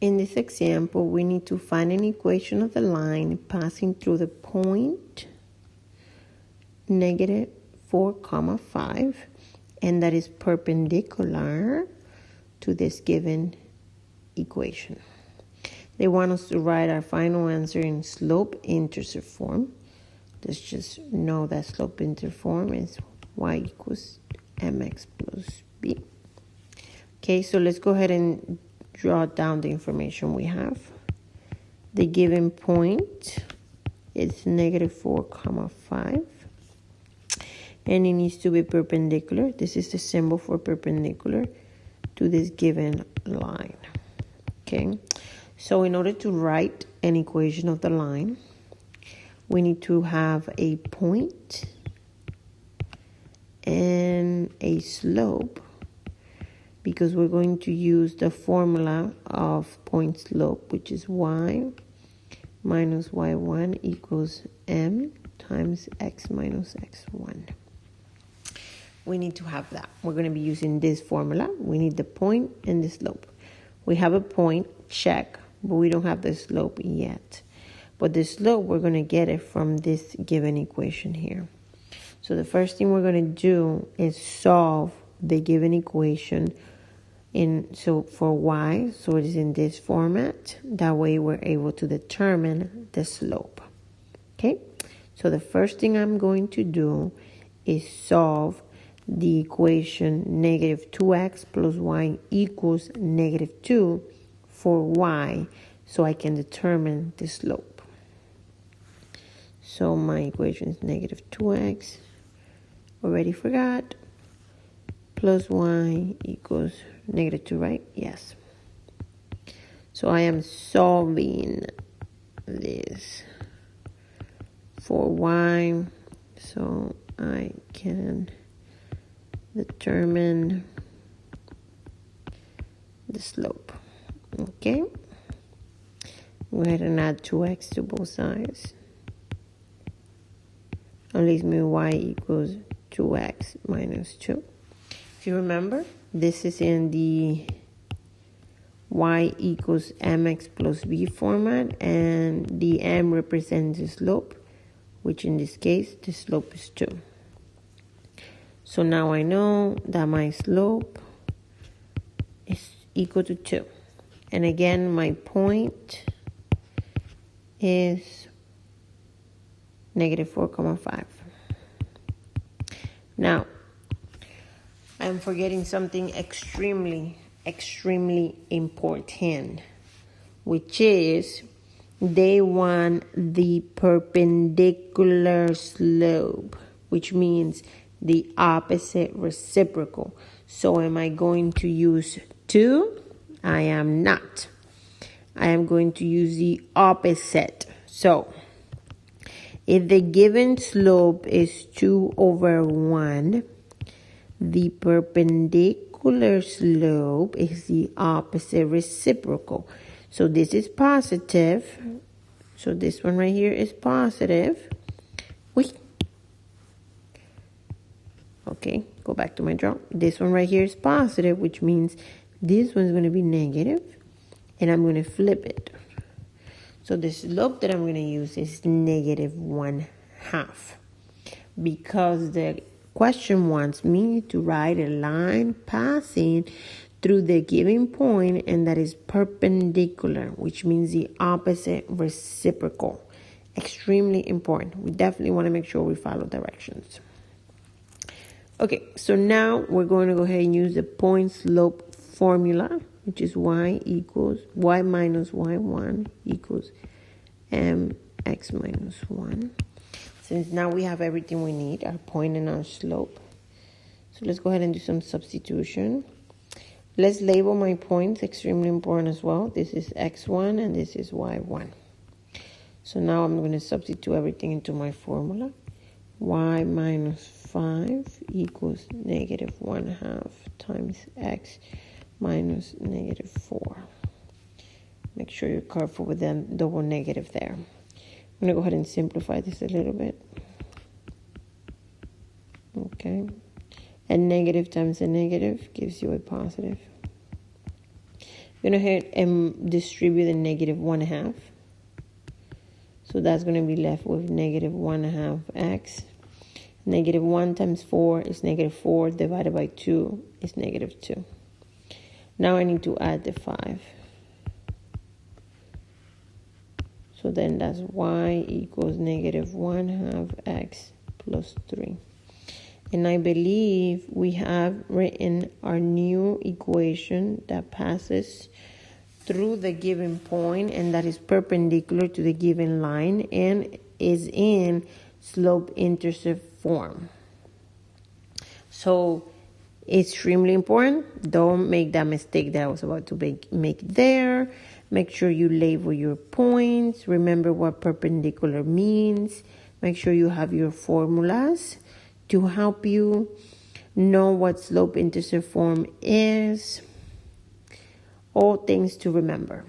In this example, we need to find an equation of the line passing through the point -4, 5, and that is perpendicular to this given equation. They want us to write our final answer in slope-intercept form. Let's just know that slope-intercept form is y equals mx plus b. Okay, so let's go ahead and draw down the information we have. The given point is -4, 5. And it needs to be perpendicular. This is the symbol for perpendicular to this given line. Okay, so in order to write an equation of the line, we need to have a point and a slope, because we're going to use the formula of point slope, which is y minus y1 equals m times x minus x1. We need to have that. We're going to be using this formula. We need the point and the slope. We have a point, check, but we don't have the slope yet. But the slope, we're going to get it from this given equation here. So the first thing we're going to do is solve the given equation for y, so it is in this format. That way we're able to determine the slope. Okay, so the first thing I'm going to do is solve the equation -2x plus y equals -2 for y, so I can determine the slope. So my equation is -2x, already forgot, plus y equals -2, right? Yes. So I am solving this for y, so I can determine the slope. Okay, go ahead and add 2x to both sides. That leaves me y equals 2x minus 2. If you remember, this is in the y equals mx plus b format, and the m represents the slope, which in this case the slope is 2. So now I know that my slope is equal to 2. And again, my point is -4, 5. Now, I'm forgetting something extremely important, which is they want the perpendicular slope, which means the opposite reciprocal. So am I going to use 2? I am not. I am going to use the opposite. So if the given slope is 2/1, the perpendicular slope is the opposite reciprocal. So this is positive. So this one right here is positive. Okay, go back to my draw. This one right here is positive, which means this one's going to be negative, and I'm going to flip it. So the slope that I'm going to use is -1/2, because the question wants me to write a line passing through the given point, and that is perpendicular, which means the opposite reciprocal. Extremely important. We definitely want to make sure we follow directions. Okay, so now we're going to go ahead and use the point slope formula, which is y minus y1 equals mx minus 1. Since now we have everything we need, our point and our slope. So let's go ahead and do some substitution. Let's label my points, extremely important as well. This is x1 and this is y1. So now I'm going to substitute everything into my formula. Y minus 5 equals -1/2 times x minus -4. Make sure you're careful with the double negative there. I'm going to go ahead and simplify this a little bit. Okay. A negative times a negative gives you a positive. Go ahead and distribute the negative 1/2. So that's going to be left with negative 1/2 x. Negative 1 times 4 is negative 4 divided by 2 is negative 2. Now I need to add the 5. So then that's y equals negative 1/2 x plus 3. And I believe we have written our new equation that passes through the given point and that is perpendicular to the given line and is in slope-intercept form. So extremely important. Don't make that mistake that I was about to make there. Make sure you label your points. Remember what perpendicular means. Make sure you have your formulas to help you know what slope-intercept form is. All things to remember.